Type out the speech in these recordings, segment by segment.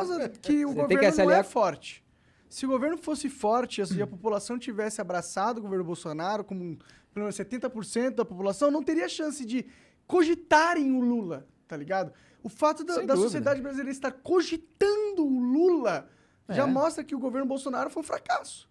causa que o Você tem que governo não é aliar- forte. Se o governo fosse forte e a população tivesse abraçado o governo Bolsonaro, como pelo menos 70% da população, não teria chance de cogitarem o Lula, tá ligado? O fato Sem da dúvida. sociedade brasileira estar cogitando o Lula já É. mostra que o governo Bolsonaro foi um fracasso.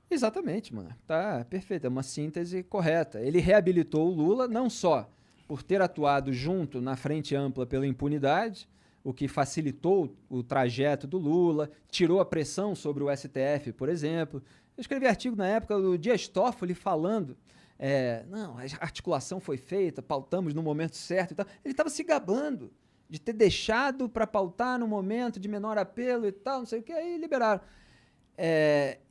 Exatamente, mano. Tá perfeito, é uma síntese correta. Ele reabilitou o Lula não só por ter atuado junto na frente ampla pela impunidade, o que facilitou o trajeto do Lula, tirou a pressão sobre o STF, por exemplo. Eu escrevi artigo na época do Dias Toffoli falando, não, a articulação foi feita, pautamos no momento certo e tal. Ele estava se gabando de ter deixado para pautar no momento de menor apelo e tal, não sei o que, aí liberaram.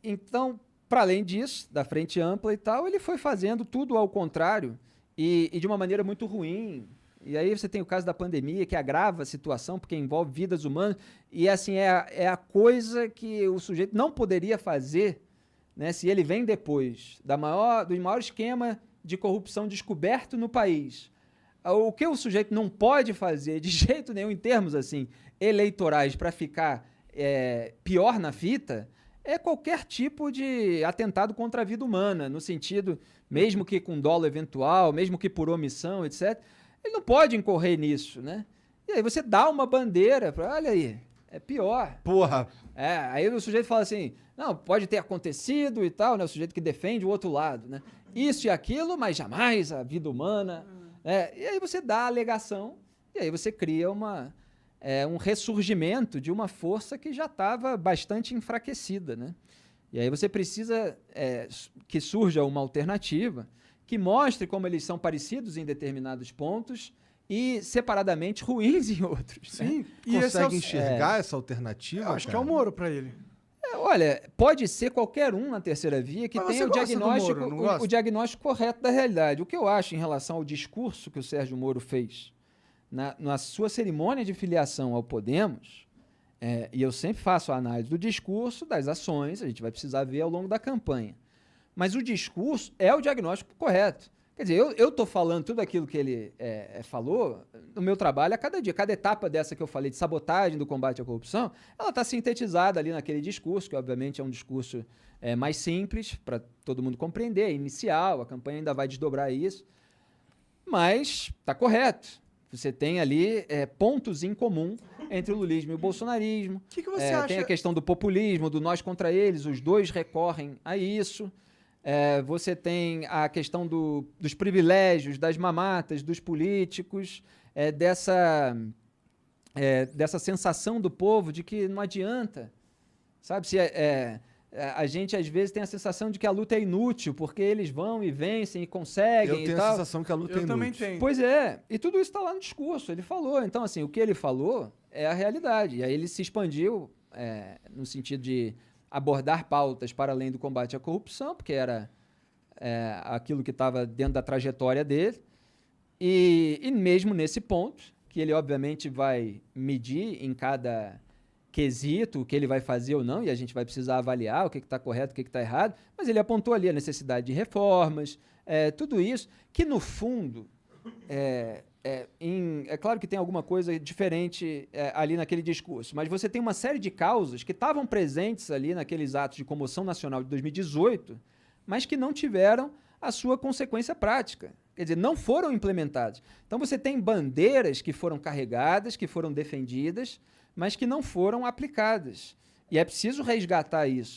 Então, para além disso, da frente ampla e tal, ele foi fazendo tudo ao contrário e de uma maneira muito ruim. E aí você tem o caso da pandemia, que agrava a situação, porque envolve vidas humanas, e assim, é a coisa que o sujeito não poderia fazer, né, se ele vem depois do maior esquema de corrupção descoberto no país. O que o sujeito não pode fazer de jeito nenhum em termos assim eleitorais para ficar pior na fita é qualquer tipo de atentado contra a vida humana, no sentido, mesmo que com dolo eventual, mesmo que por omissão, etc., ele não pode incorrer nisso, né? E aí você dá uma bandeira, olha aí, é pior. Porra. Aí o sujeito fala assim, não, pode ter acontecido e tal, né? O sujeito que defende o outro lado, né? Isso e aquilo, mas jamais a vida humana. E aí você dá a alegação, e aí você cria um ressurgimento de uma força que já estava bastante enfraquecida, né? E aí você precisa que surja uma alternativa que mostre como eles são parecidos em determinados pontos e separadamente ruins em outros. Sim, Né? e esse Consegue enxergar essa alternativa? eu acho que é o cara? Moro pra ele. Olha, pode ser qualquer um na terceira via que Mas tenha você gosta do Moro, não gosta? o diagnóstico correto da realidade. O que eu acho em relação ao discurso que o Sérgio Moro fez na sua cerimônia de filiação ao Podemos, e eu sempre faço a análise do discurso, das ações, a gente vai precisar ver ao longo da campanha. Mas o discurso é o diagnóstico correto. Quer dizer, eu estou falando tudo aquilo que ele falou no meu trabalho a cada dia. Cada etapa dessa que eu falei de sabotagem do combate à corrupção, ela está sintetizada ali naquele discurso, que obviamente é um discurso mais simples para todo mundo compreender, inicial, a campanha ainda vai desdobrar isso. Mas está correto. Você tem ali pontos em comum entre o lulismo e o bolsonarismo. O que você acha? Tem a questão do populismo, do nós contra eles, os dois recorrem a isso. Você tem a questão dos privilégios, das mamatas, dos políticos, dessa sensação do povo de que não adianta, sabe? A gente, às vezes, tem a sensação de que a luta é inútil, porque eles vão e vencem e conseguem Eu tenho e a tal. sensação que a luta é Eu também inútil. tenho. Pois é, e tudo isso está lá no discurso, ele falou. Então, assim, o que ele falou é a realidade. E aí ele se expandiu no sentido de abordar pautas para além do combate à corrupção, porque era aquilo que estava dentro da trajetória dele. E mesmo nesse ponto, que ele obviamente vai medir em cada quesito o que ele vai fazer ou não, e a gente vai precisar avaliar o que está correto, o que está errado, mas ele apontou ali a necessidade de reformas, tudo isso, que no fundo, é claro que tem alguma coisa diferente ali naquele discurso, mas você tem uma série de causas que estavam presentes ali naqueles atos de comoção nacional de 2018, mas que não tiveram a sua consequência prática. Quer dizer, não foram implementados. Então você tem bandeiras que foram carregadas, que foram defendidas, mas que não foram aplicadas. E é preciso resgatar isso.